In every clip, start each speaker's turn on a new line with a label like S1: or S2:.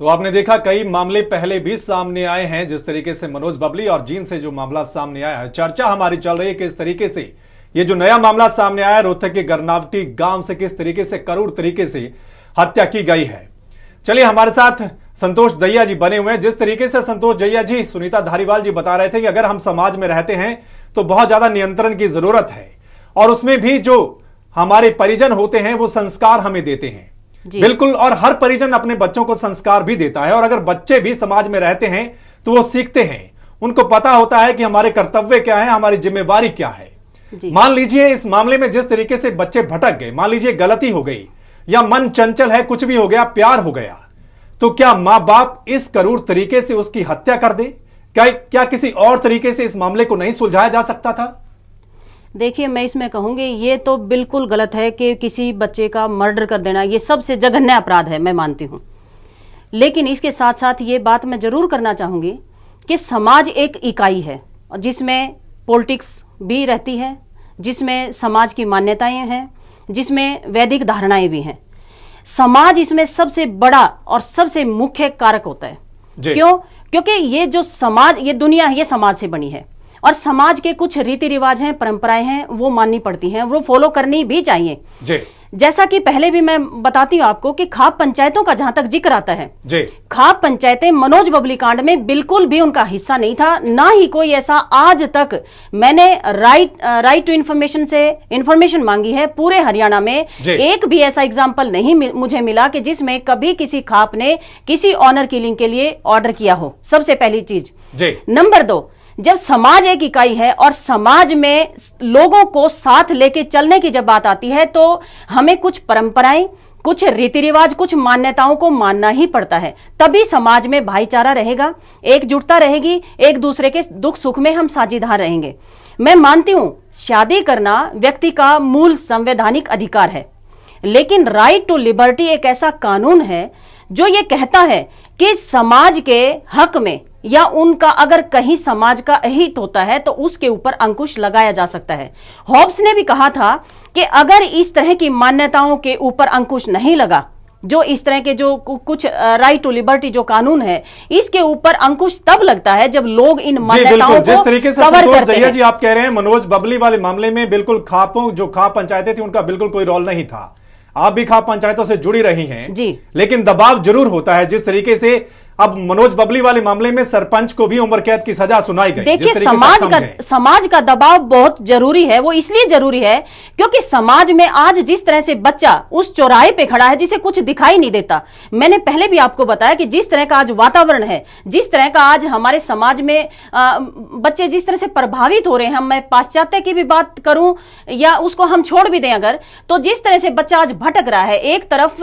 S1: तो आपने देखा कई मामले पहले भी सामने आए हैं। जिस तरीके से मनोज बबली और जीन से जो मामला सामने आया है, चर्चा हमारी चल रही है कि इस तरीके से ये जो नया मामला सामने आया रोहतक के गरनावटी गांव से किस तरीके से करूर तरीके से हत्या की गई है। चलिए हमारे साथ संतोष दहिया जी बने हुए हैं। जिस तरीके से संतोष दहिया जी सुनीता धारीवाल जी बता रहे थे कि अगर हम समाज में रहते हैं तो बहुत ज्यादा नियंत्रण की जरूरत है और उसमें भी जो हमारे परिजन होते हैं वो संस्कार हमें देते हैं। बिल्कुल, और हर परिजन अपने बच्चों को संस्कार भी देता है और अगर बच्चे भी समाज में रहते हैं तो वो सीखते हैं, उनको पता होता है कि हमारे कर्तव्य क्या है, हमारी जिम्मेवारी क्या है। मान लीजिए इस मामले में जिस तरीके से बच्चे भटक गए, मान लीजिए गलती हो गई या मन चंचल है, कुछ भी हो गया, प्यार हो गया, तो क्या मां बाप इस करूर तरीके से उसकी हत्या कर दे? क्या किसी और तरीके से इस मामले को नहीं सुलझाया जा सकता था?
S2: देखिए, मैं इसमें कहूंगी ये तो बिल्कुल गलत है कि किसी बच्चे का मर्डर कर देना, ये सबसे जघन्य अपराध है, मैं मानती हूं। लेकिन इसके साथ साथ ये बात मैं जरूर करना चाहूंगी कि समाज एक इकाई है जिसमें पॉलिटिक्स भी रहती है, जिसमें समाज की मान्यताएं हैं, जिसमें वैदिक धारणाएं भी हैं। समाज इसमें सबसे बड़ा और सबसे मुख्य कारक होता है। क्यों? क्योंकि ये जो समाज, ये दुनिया है, ये समाज से बनी है और समाज के कुछ रीति रिवाज हैं, परंपराएं हैं, वो माननी पड़ती हैं, वो फॉलो करनी भी चाहिए। जैसा कि पहले भी मैं बताती हूं आपको कि खाप पंचायतों का जहां तक जिक्र आता है, खाप पंचायतें मनोज बबली कांड में बिल्कुल भी उनका हिस्सा नहीं था, ना ही कोई ऐसा आज तक। मैंने राइट टू इन्फॉर्मेशन से इन्फॉर्मेशन मांगी है, पूरे हरियाणा में एक भी ऐसा एग्जाम्पल नहीं मुझे मिला कि जिसमें कभी किसी खाप ने किसी ऑनर किलिंग के लिए ऑर्डर किया हो। सबसे पहली चीज। नंबर 2, जब समाज एक इकाई है और समाज में लोगों को साथ लेके चलने की जब बात आती है तो हमें कुछ परंपराएं, कुछ रीति रिवाज, कुछ मान्यताओं को मानना ही पड़ता है। तभी समाज में भाईचारा रहेगा, एकजुटता रहेगी, एक दूसरे के दुख सुख में हम साझीदार रहेंगे। मैं मानती हूं शादी करना व्यक्ति का मूल संवैधानिक अधिकार है, लेकिन राइट टू लिबर्टी एक ऐसा कानून है जो ये कहता है कि समाज के हक में या उनका अगर कहीं समाज का अहित होता है तो उसके ऊपर अंकुश लगाया जा सकता है। हॉब्स ने भी कहा था कि अगर इस तरह की मान्यताओं के ऊपर अंकुश नहीं लगा, जो इस तरह के जो कुछ राइट टू लिबर्टी जो कानून है, इसके ऊपर अंकुश तब लगता है जब लोग इन मान्यताओं को
S1: जिस तरीके से
S2: कवर करते हैं।
S1: जी आप कह रहे हैं मनोज बबली वाले मामले में बिल्कुल जो खाप पंचायतें थी उनका बिल्कुल कोई रोल नहीं था। आप भी खाप पंचायतों से जुड़ी रही हैं
S2: जी,
S1: लेकिन दबाव जरूर होता है। जिस तरीके से अब मनोज बबली वाले मामले में सरपंच को भी उम्र कैद की सजा सुनाई गई।
S2: देखिए, समाज का दबाव बहुत जरूरी है। वो इसलिए जरूरी है क्योंकि समाज में आज जिस तरह से बच्चा उस चौराहे पे खड़ा है जिसे कुछ दिखाई नहीं देता। मैंने पहले भी आपको बताया कि जिस तरह का आज वातावरण है, जिस तरह का आज हमारे समाज में बच्चे जिस तरह से प्रभावित हो रहे हैं, मैं पाश्चात्य की भी बात करूं या उसको हम छोड़ भी दें अगर, तो जिस तरह से बच्चा आज भटक रहा है, एक तरफ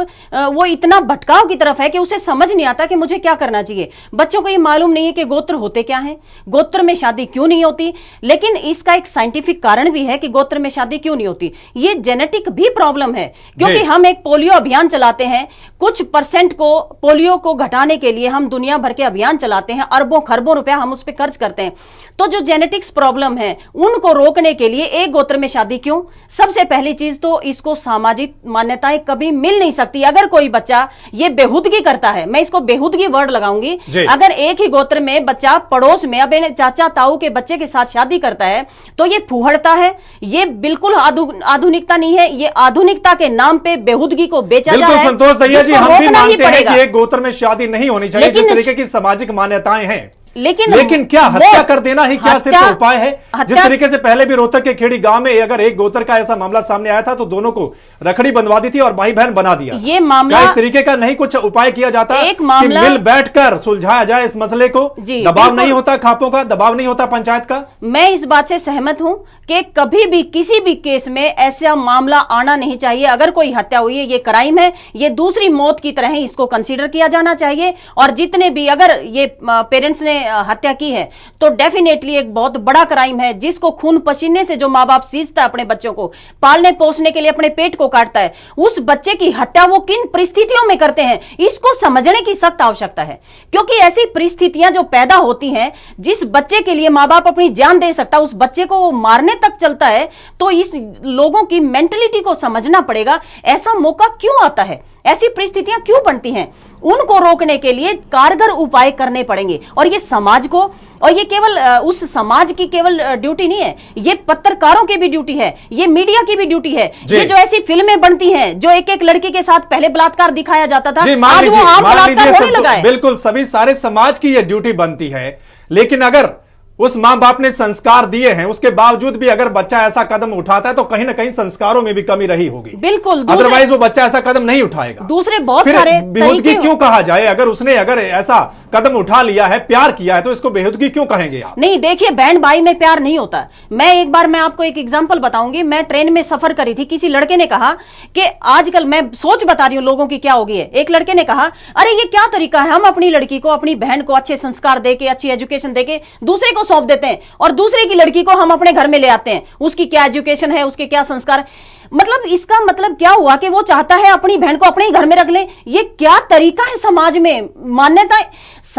S2: वो इतना भटकाव की तरफ है कि उसे समझ नहीं आता कि मुझे क्या करना चाहिए। बच्चों को ये मालूम नहीं है कि गोत्र होते क्या हैं, गोत्र में शादी क्यों नहीं होती। लेकिन इसका एक साइंटिफिक कारण भी है कि गोत्र में शादी क्यों नहीं होती। ये जेनेटिक भी प्रॉब्लम है, क्योंकि हम एक पोलियो अभियान चलाते हैं, कुछ परसेंट को पोलियो को घटाने के लिए हम दुनिया भर के अभियान चलाते हैं, अरबों खरबों रुपया हम उस पर खर्च करते हैं। तो जो जेनेटिक्स प्रॉब्लम है उनको रोकने के लिए एक गोत्र में शादी क्यों? सबसे पहली चीज तो इसको सामाजिक मान्यताएं कभी मिल नहीं सकती। अगर कोई बच्चा ये बेहुदगी करता है, मैं इसको बेहुदगी वर्ड लगाऊंगी, अगर एक ही गोत्र में बच्चा पड़ोस में अब चाचा ताऊ के बच्चे के साथ शादी करता है तो ये फूहड़ता है, ये बिल्कुल आधुनिकता नहीं है, ये आधुनिकता के नाम पे बेहुदगी को बेचा जा रहा है।
S1: संतोष दहिया जी, हम भी मानते हैं कि एक गोत्र में शादी नहीं होनी चाहिए, जिस तरीके की सामाजिक मान्यताएं हैं, लेकिन क्या हत्या कर देना ही क्या सिर्फ उपाय है? जिस तरीके से पहले भी रोहतक के खेड़ी गांव में अगर एक गोत्र का ऐसा मामला सामने आया था तो दोनों को रखड़ी बंधवा दी थी और भाई बहन बना दिया।
S2: ये मामला
S1: इस तरीके का नहीं कुछ उपाय किया जाता
S2: एक मामला
S1: कि मिल बैठकर सुलझाया जाए इस मसले को? दबाव नहीं होता खापों का, दबाव नहीं होता पंचायत का?
S2: मैं इस बात से सहमत हूं कि कभी भी किसी भी केस में ऐसा मामला आना नहीं चाहिए। अगर कोई हत्या हुई है, ये क्राइम है, ये दूसरी मौत की तरह इसको कंसीडर किया जाना चाहिए। और जितने भी अगर ये पेरेंट्स ने हत्या की है तो डेफिनेटली एक बहुत बड़ा क्राइम है, जिसको खून पसीने से जो माँ बाप सींचता है अपने बच्चों को पालने पोसने के लिए, अपने पेट को काटता है, उस बच्चे की हत्या वो किन परिस्थितियों में करते हैं इसको समझने की सख्त आवश्यकता है। क्योंकि ऐसी परिस्थितियां जो पैदा होती हैं, जिस बच्चे के लिए माँ बाप अपनी जान दे सकता, उस बच्चे को वो मारने तक चलता है, तो इस लोगों की मेंटलिटी को समझना पड़ेगा। ऐसा मौका क्यों आता है? ऐसी परिस्थितियां क्यों बनती हैं, उनको रोकने के लिए कारगर उपाय करने पड़ेंगे। और ये समाज को, और ये केवल उस समाज की केवल ड्यूटी नहीं है, ये पत्रकारों की भी ड्यूटी है, ये मीडिया की भी ड्यूटी है। ये जो ऐसी फिल्में बनती हैं, जो एक एक लड़की के साथ पहले बलात्कार दिखाया जाता था, आज वो आम बलात्कार होने लगा है।
S1: बिल्कुल, सभी सारे समाज की ये ड्यूटी बनती है। लेकिन अगर उस मां बाप ने संस्कार दिए हैं, उसके बावजूद भी अगर बच्चा ऐसा कदम उठाता है तो कहीं ना कहीं संस्कारों में भी कमी रही होगी।
S2: बिल्कुल,
S1: अदरवाइज वो बच्चा ऐसा कदम नहीं उठाएगा।
S2: दूसरे बहुत
S1: फिर
S2: सारे
S1: बेहुदगी क्यों कहा जाए? अगर ऐसा कदम उठा लिया है, प्यार किया है, तो इसको बेहुदगी क्यों कहेंगे आप?
S2: नहीं, देखिए, बहन भाई में प्यार नहीं होता। मैं आपको एक एग्जांपल बताऊंगी। मैं ट्रेन में सफर करी थी, किसी लड़के ने कहा कि आजकल, मैं सोच बता रही हूं लोगों की क्या हो गई है। एक लड़के ने कहा, अरे ये क्या तरीका है, हम अपनी लड़की को, अपनी बहन को अच्छे संस्कार देके, अच्छी एजुकेशन देके दूसरे को सौंप देते हैं, और दूसरे की लड़की को हम अपने घर में ले आते हैं। उसकी क्या एजुकेशन है, उसके क्या संस्कार, मतलब इसका मतलब क्या हुआ कि वो चाहता है अपनी बहन को अपने ही घर में रख ले। ये क्या तरीका है समाज में? मान्यता,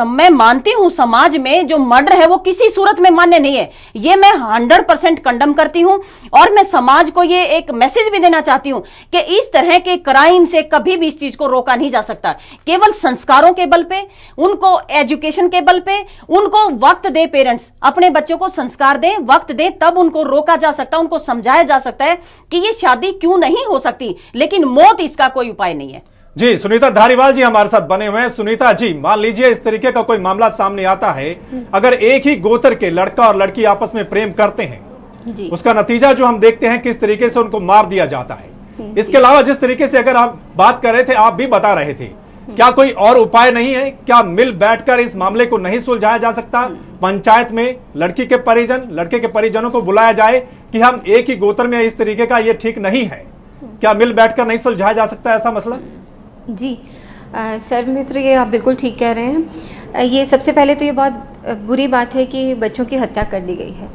S2: मैं मानती हूं समाज में जो मर्डर है वो किसी सूरत में मान्य नहीं है, ये मैं 100% कंडम करती हूं। और मैं समाज को ये एक मैसेज भी देना चाहती हूं कि इस तरह के क्राइम से कभी भी इस चीज को रोका नहीं जा सकता। केवल संस्कारों के बल पे, उनको एजुकेशन के बल पे, उनको वक्त दे, पेरेंट्स अपने बच्चों को संस्कार दें, वक्त दें, तब उनको रोका जा सकता है, उनको समझाया जा सकता है कि ये शादी क्यों नहीं हो सकती। लेकिन मौत इसका कोई उपाय नहीं है।
S1: जी, सुनीता धारीवाल जी हमारे साथ बने हुए हैं। सुनीता जी, मान लीजिए इस तरीके का कोई मामला सामने आता है, अगर एक ही गोत्र के लड़का और लड़की आपस में प्रेम करते हैं जी, उसका नतीजा जो हम देखते हैं किस तरीके से उनको मार दिया जाता है। इसके अलावा जिस तरीके से अगर आप बात कर रहे थे, आप भी बता रहे थे, क्या कोई और उपाय नहीं है? क्या मिल बैठकर इस मामले को नहीं सुलझाया जा सकता? पंचायत में लड़की के परिजन, लड़के के परिजनों को बुलाया जाए कि हम एक ही गोत्र में, इस तरीके का ये ठीक नहीं है, क्या मिल बैठकर नहीं सुलझाया जा सकता ऐसा मसला?
S3: जी सर मित्र, ये आप बिल्कुल ठीक कह रहे हैं। ये सबसे पहले तो ये बहुत बुरी बात है कि बच्चों की हत्या कर दी गई है।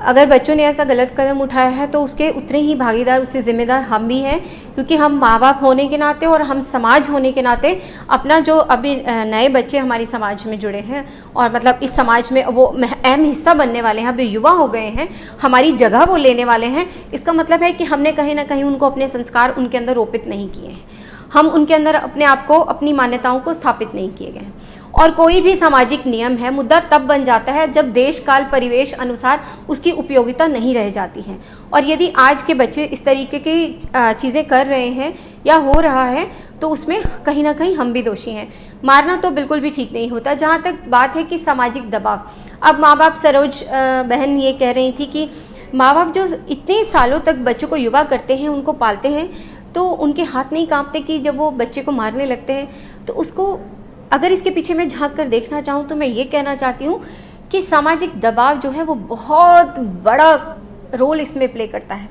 S3: अगर बच्चों ने ऐसा गलत कदम उठाया है तो उसके उतने ही भागीदार, उससे जिम्मेदार हम भी हैं, क्योंकि हम माँ बाप होने के नाते और हम समाज होने के नाते अपना जो अभी नए बच्चे हमारी समाज में जुड़े हैं और मतलब इस समाज में वो अहम हिस्सा बनने वाले हैं, अभी युवा हो गए हैं, हमारी जगह वो लेने वाले हैं, इसका मतलब है कि हमने कहीं ना कहीं उनको अपने संस्कार उनके अंदर रोपित नहीं किए हैं, हम उनके अंदर अपने आप को, अपनी मान्यताओं को स्थापित नहीं किए गए। और कोई भी सामाजिक नियम है, मुद्दा तब बन जाता है जब देश काल परिवेश अनुसार उसकी उपयोगिता नहीं रह जाती है। और यदि आज के बच्चे इस तरीके की चीज़ें कर रहे हैं या हो रहा है तो उसमें कहीं ना कहीं हम भी दोषी हैं। मारना तो बिल्कुल भी ठीक नहीं होता। जहाँ तक बात है कि सामाजिक दबाव, अब माँ बाप, सरोज बहन ये कह रही थी कि माँ बाप जो इतने सालों तक बच्चों को युवा करते हैं, उनको पालते हैं, तो उनके हाथ नहीं कांपते कि जब वो बच्चे को मारने लगते हैं। तो उसको अगर इसके पीछे मैं झांक कर देखना चाहूँ तो मैं ये कहना चाहती हूँ कि सामाजिक दबाव जो है वो बहुत बड़ा रोल इसमें प्ले करता है।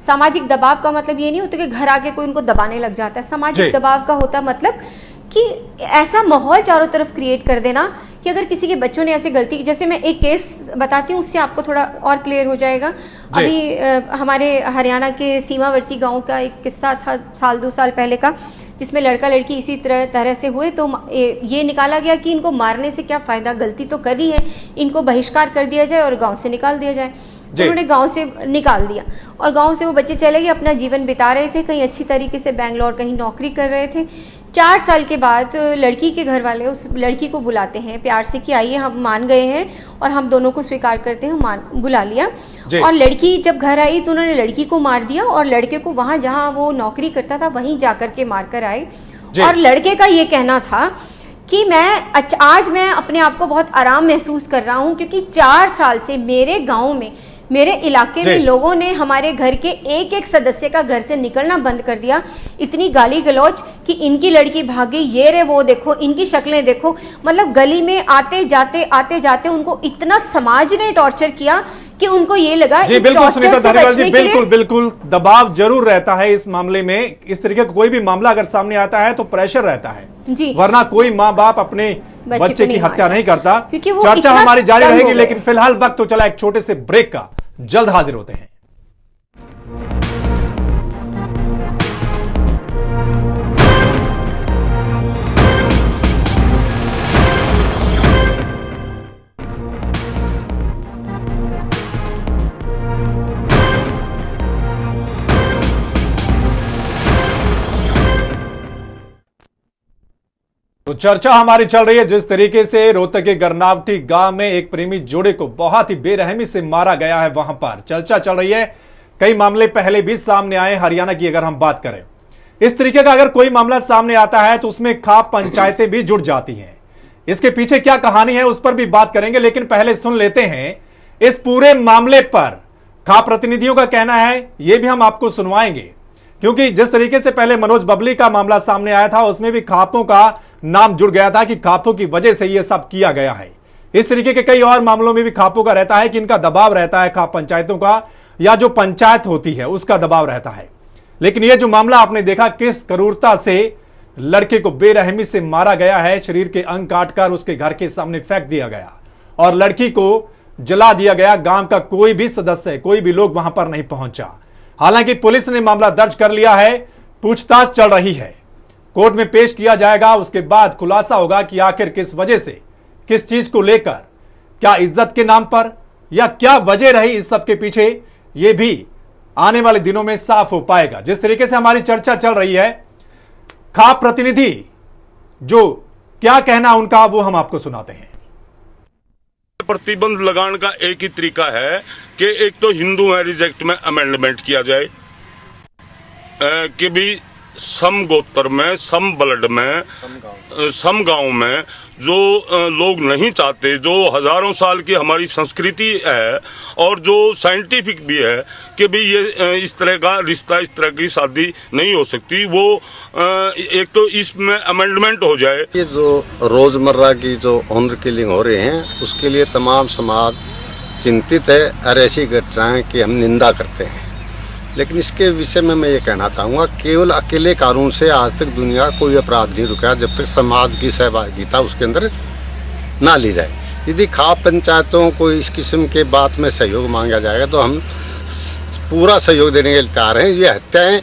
S3: सामाजिक दबाव का मतलब ये नहीं होता कि घर आके कोई उनको दबाने लग जाता है। सामाजिक दबाव का होता मतलब कि ऐसा माहौल चारों तरफ क्रिएट कर देना कि अगर किसी के बच्चों ने ऐसे गलती की, जैसे मैं एक केस बताती हूँ, उससे आपको थोड़ा और क्लियर हो जाएगा। अभी हमारे हरियाणा के सीमावर्ती गांव का एक किस्सा था, 1-2 साल पहले का, जिसमें लड़का लड़की इसी तरह से हुए। तो ये निकाला गया कि इनको मारने से क्या फायदा, गलती तो कर ही है, इनको बहिष्कार कर दिया जाए और गांव से निकाल दिया जाए। तो उन्होंने गांव से निकाल दिया और गांव से वो बच्चे चले गए, अपना जीवन बिता रहे थे, कहीं अच्छी तरीके से बैंगलोर कहीं नौकरी कर रहे थे। 4 साल के बाद लड़की के घर वाले उस लड़की को बुलाते हैं प्यार से कि आइए, हम मान गए हैं और हम दोनों को स्वीकार करते हैं, बुला लिया। और लड़की जब घर आई तो उन्होंने लड़की को मार दिया और लड़के को वहां जहां वो नौकरी करता था वहीं जाकर के मार कर आए। और लड़के का ये कहना था कि आज मैं अपने आप को बहुत आराम महसूस कर रहा हूँ, क्योंकि 4 साल से मेरे गाँव में, मेरे इलाके में लोगों ने हमारे घर के एक एक सदस्य का घर से निकलना बंद कर दिया। इतनी गाली गलौज कि इनकी लड़की भाग गई, ये रे वो देखो, इनकी शक्लें देखो। मतलब गली में आते जाते उनको इतना समाज ने टॉर्चर किया कि उनको ये लगा
S1: जी, बिल्कुल सुनीता धारीवाल जी, बिल्कुल दबाव जरूर रहता है इस मामले में। इस तरीके का कोई भी मामला अगर सामने आता है तो प्रेशर रहता है जी, वरना कोई माँ बाप अपने बच्चे की हत्या नहीं करता। चर्चा हमारी जारी रहेगी, लेकिन फिलहाल वक्त तो चला एक छोटे से ब्रेक का। जल्द हाजिर होते हैं। तो चर्चा हमारी चल रही है जिस तरीके से रोहतक के गरनावटी गांव में एक प्रेमी जोड़े को बहुत ही बेरहमी से मारा गया है, वहां पर चर्चा चल रही है। कई मामले पहले भी सामने आए। हरियाणा की अगर हम बात करें, इस तरीके का अगर कोई मामला सामने आता है तो उसमें खाप पंचायतें भी जुड़ जाती हैं। इसके पीछे क्या कहानी है उस पर भी बात करेंगे, लेकिन पहले सुन लेते हैं इस पूरे मामले पर खाप प्रतिनिधियों का कहना है। यह भी हम आपको सुनवाएंगे, क्योंकि जिस तरीके से पहले मनोज बबली का मामला सामने आया था उसमें भी खापों का नाम जुड़ गया था कि खापों की वजह से यह सब किया गया है। इस तरीके के कई और मामलों में भी खापों का रहता है कि इनका दबाव रहता है, खाप पंचायतों का या जो पंचायत होती है उसका दबाव रहता है। लेकिन यह जो मामला आपने देखा, किस क्रूरता से लड़के को बेरहमी से मारा गया है, शरीर के अंग काटकर उसके घर के सामने फेंक दिया गया और लड़की को जला दिया गया। गांव का कोई भी सदस्य, कोई भी लोग वहां पर नहीं पहुंचा। हालांकि पुलिस ने मामला दर्ज कर लिया है, पूछताछ चल रही है, कोर्ट में पेश किया जाएगा। उसके बाद खुलासा होगा कि आखिर किस वजह से, किस चीज को लेकर, क्या इज्जत के नाम पर या क्या वजह रही इस सब के पीछे, यह भी आने वाले दिनों में साफ हो पाएगा। जिस तरीके से हमारी चर्चा चल रही है, खाप प्रतिनिधि जो क्या कहना उनका वो हम आपको सुनाते हैं।
S4: प्रतिबंध लगाने का एक ही तरीका है कि एक तो हिंदू मैरिज एक्ट में अमेंडमेंट किया जाए कि भी सम गोत्र में, सम ब्लड में, सम गांव में जो लोग नहीं चाहते, जो हजारों साल की हमारी संस्कृति है और जो साइंटिफिक भी है कि भी ये इस तरह का रिश्ता, इस तरह की शादी नहीं हो सकती, वो एक तो इसमें अमेंडमेंट हो जाए।
S5: ये जो रोजमर्रा की जो ऑनर किलिंग हो रहे हैं उसके लिए तमाम समाज चिंतित है और ऐसी घटनाएं की हम निंदा करते हैं। लेकिन इसके विषय में मैं ये कहना चाहूँगा, केवल अकेले कानून से आज तक दुनिया कोई अपराध नहीं रुका जब तक समाज की सहभागिता उसके अंदर ना ली जाए। यदि खाप पंचायतों को इस किस्म के बात में सहयोग मांगा जाएगा तो हम पूरा सहयोग देने के लिए तैयार हैं। ये हत्याएं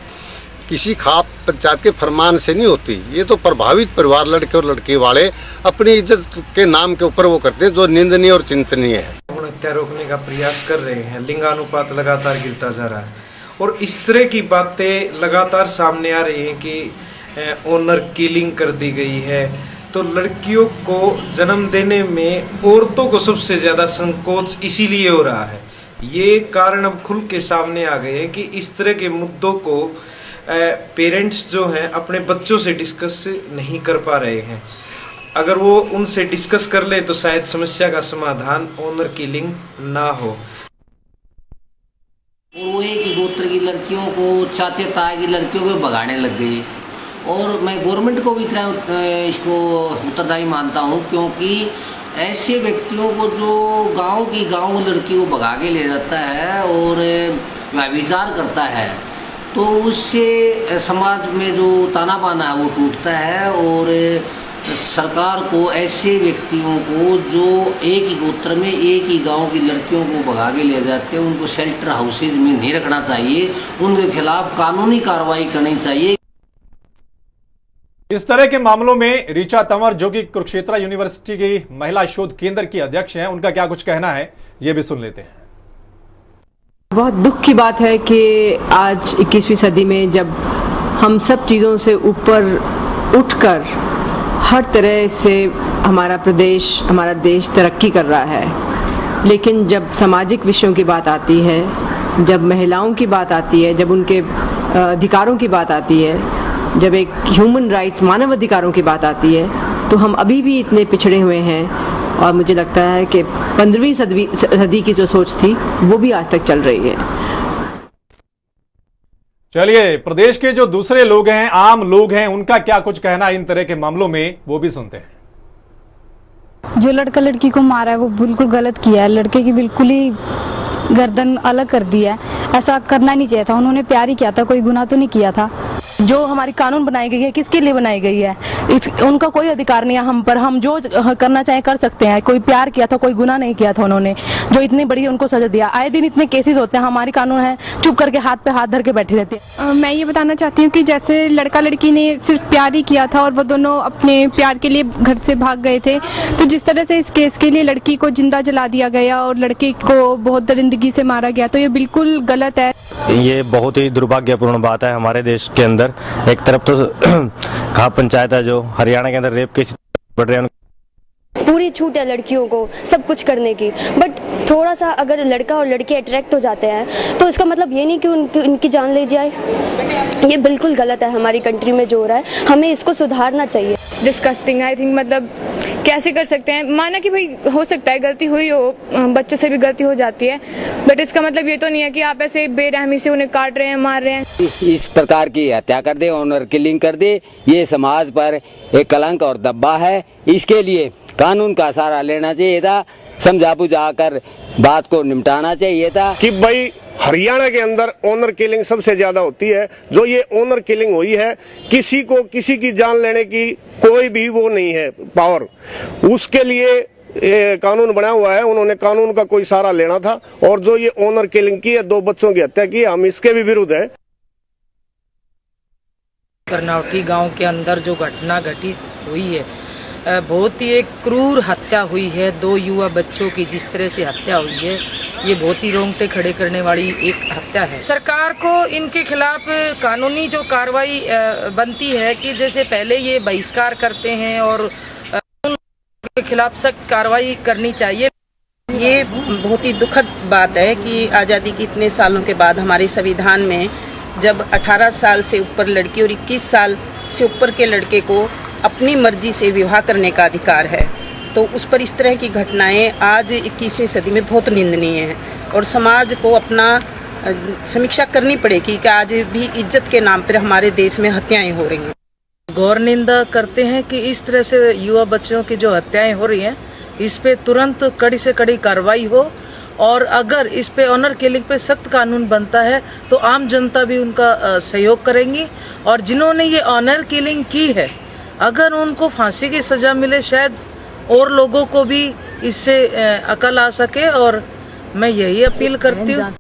S5: किसी खाप पंचायत के फरमान से नहीं होती, ये तो प्रभावित परिवार, लड़के और लड़की वाले अपनी इज्जत के नाम के ऊपर वो करते हैं, जो निंदनीय और चिंतनीय है।
S6: हत्या रोकने का प्रयास कर रहे हैं, लिंगानुपात लगातार गिरता जा रहा है और इस तरह की बातें लगातार सामने आ रही हैं कि ऑनर किलिंग कर दी गई है। तो लड़कियों को जन्म देने में औरतों को सबसे ज़्यादा संकोच इसीलिए हो रहा है। ये कारण अब खुल के सामने आ गए हैं कि इस तरह के मुद्दों को पेरेंट्स जो हैं अपने बच्चों से डिस्कस नहीं कर पा रहे हैं। अगर वो उनसे डिस्कस कर ले तो शायद समस्या का समाधान ऑनर किलिंग ना हो।
S7: वो एक ही गोत्र की लड़कियों को, चाचे ताए की लड़कियों को भगाने लग गई और मैं गवर्नमेंट को भी इतना इसको उत्तरदायी मानता हूँ, क्योंकि ऐसे व्यक्तियों को जो गांव की लड़की को भगा के ले जाता है और व्यभिचार करता है तो उससे समाज में जो ताना बाना है वो टूटता है। और सरकार को ऐसे व्यक्तियों को जो एक ही गोत्र में, एक ही गांव की लड़कियों को भगा के ले जाते हैं, उनको शेल्टर हाउसेज में नहीं रखना चाहिए, उनके खिलाफ कानूनी कार्रवाई करनी चाहिए।
S1: इस तरह के मामलों में ऋचा तंवर, जो कि कुरुक्षेत्र यूनिवर्सिटी की महिला शोध केंद्र की अध्यक्ष हैं, उनका क्या कुछ कहना है ये भी सुन लेते हैं।
S8: बहुत दुख की बात है कि आज 21वीं सदी में जब हम सब चीज़ों से ऊपर उठकर हर तरह से हमारा प्रदेश, हमारा देश तरक्की कर रहा है, लेकिन जब सामाजिक विषयों की बात आती है, जब महिलाओं की बात आती है, जब उनके अधिकारों की बात आती है, जब एक ह्यूमन राइट्स, मानव अधिकारों की बात आती है, तो हम अभी भी इतने पिछड़े हुए हैं। और मुझे लगता है कि 15वीं सदी की जो सोच थी वो भी आज तक चल रही है।
S1: चलिए, प्रदेश के जो दूसरे लोग हैं, आम लोग हैं, उनका क्या कुछ कहना इन तरह के मामलों में वो भी सुनते हैं।
S9: जो लड़का लड़की को मारा है वो बिल्कुल गलत किया है। लड़के की बिल्कुल ही गर्दन अलग कर दी है, ऐसा करना नहीं चाहिए था। उन्होंने प्यार ही किया था, कोई गुनाह तो नहीं किया था।
S10: जो हमारी कानून बनाई गई है किसके लिए बनाई गई है, उनका कोई अधिकार नहीं है हम पर। हम जो करना चाहे कर सकते हैं। कोई प्यार किया था, कोई गुनाह नहीं किया था उन्होंने, जो इतनी बड़ी उनको सजा दिया। आए दिन इतने केसेस होते हैं, हमारी कानून है चुप करके हाथ पे हाथ धर के बैठी रहती है।
S11: मैं ये बताना चाहती हूँ कि जैसे लड़का लड़की ने सिर्फ प्यार ही किया था और वो दोनों अपने प्यार के लिए घर से भाग गए थे, तो जिस तरह से इस केस के लिए लड़की को जिंदा जला दिया गया और लड़के को बहुत दरिंदगी से मारा गया, तो ये बिल्कुल गलत है।
S12: ये बहुत ही दुर्भाग्यपूर्ण बात है हमारे देश के अंदर। एक तरफ तो खाप पंचायत है जो हरियाणा के अंदर रेप केस बढ़ रहे हैं।
S13: पूरी छूट है लड़कियों को सब कुछ करने की, बट थोड़ा सा अगर लड़का और लड़की अट्रैक्ट हो जाते हैं तो इसका मतलब ये नहीं कि उनकी जान ले जाए। ये बिल्कुल गलत है हमारी कंट्री में जो हो रहा है, हमें इसको सुधारना चाहिए।
S11: डिस्कस्टिंग आई थिंक, मतलब कैसे कर सकते हैं, माना कि भाई हो सकता है गलती हुई हो, बच्चों से भी गलती हो जाती है, बट इसका मतलब ये तो नहीं है कि आप ऐसे बेरहमी से उन्हें काट रहे हैं, मार रहे हैं।
S14: इस प्रकार की हत्या कर दे, ऑनर किलिंग कर दे, ये समाज पर एक कलंक और दब्बा है। इसके लिए कानून का सहारा लेना चाहिए था, समझा बुझा कर बात को निपटाना चाहिए था।
S15: कि भाई हरियाणा के अंदर ऑनर किलिंग सबसे ज्यादा होती है। जो ये ऑनर किलिंग हुई है, किसी को किसी की जान लेने की कोई भी वो नहीं है पावर, उसके लिए कानून बना हुआ है। उन्होंने कानून का कोई सहारा लेना था। और जो ये ऑनर किलिंग की है, 2 बच्चों की हत्या की, हम इसके भी विरुद्ध है।
S16: करनावटी गांव के अंदर जो घटना घटित हुई है, बहुत ही एक क्रूर हत्या हुई है 2 युवा बच्चों की। जिस तरह से हत्या हुई है, ये बहुत ही रोंगटे खड़े करने वाली एक हत्या है। सरकार को इनके खिलाफ कानूनी जो कार्रवाई बनती है कि जैसे पहले ये बहिष्कार करते हैं और उनके खिलाफ सख्त कार्रवाई करनी चाहिए।
S17: ये बहुत ही दुखद बात है कि आज़ादी के इतने सालों के बाद हमारे संविधान में जब 18 साल से ऊपर लड़की और 21 साल से ऊपर के लड़के को अपनी मर्जी से विवाह करने का अधिकार है, तो उस पर इस तरह की घटनाएं आज 21वीं सदी में बहुत निंदनीय है। और समाज को अपना समीक्षा करनी पड़ेगी कि आज भी इज्जत के नाम पर हमारे देश में हत्याएं हो रही हैं।
S16: घोर निंदा करते हैं कि इस तरह से युवा बच्चों की जो हत्याएं हो रही हैं, इस पे तुरंत कड़ी से कड़ी कार्रवाई हो। और अगर इस पे ऑनर किलिंग पे सख्त कानून बनता है तो आम जनता भी उनका सहयोग करेंगी। और जिन्होंने ये ऑनर किलिंग की है, अगर उनको फांसी की सजा मिले, शायद और लोगों को भी इससे अकल आ सके। और मैं यही अपील करती हूँ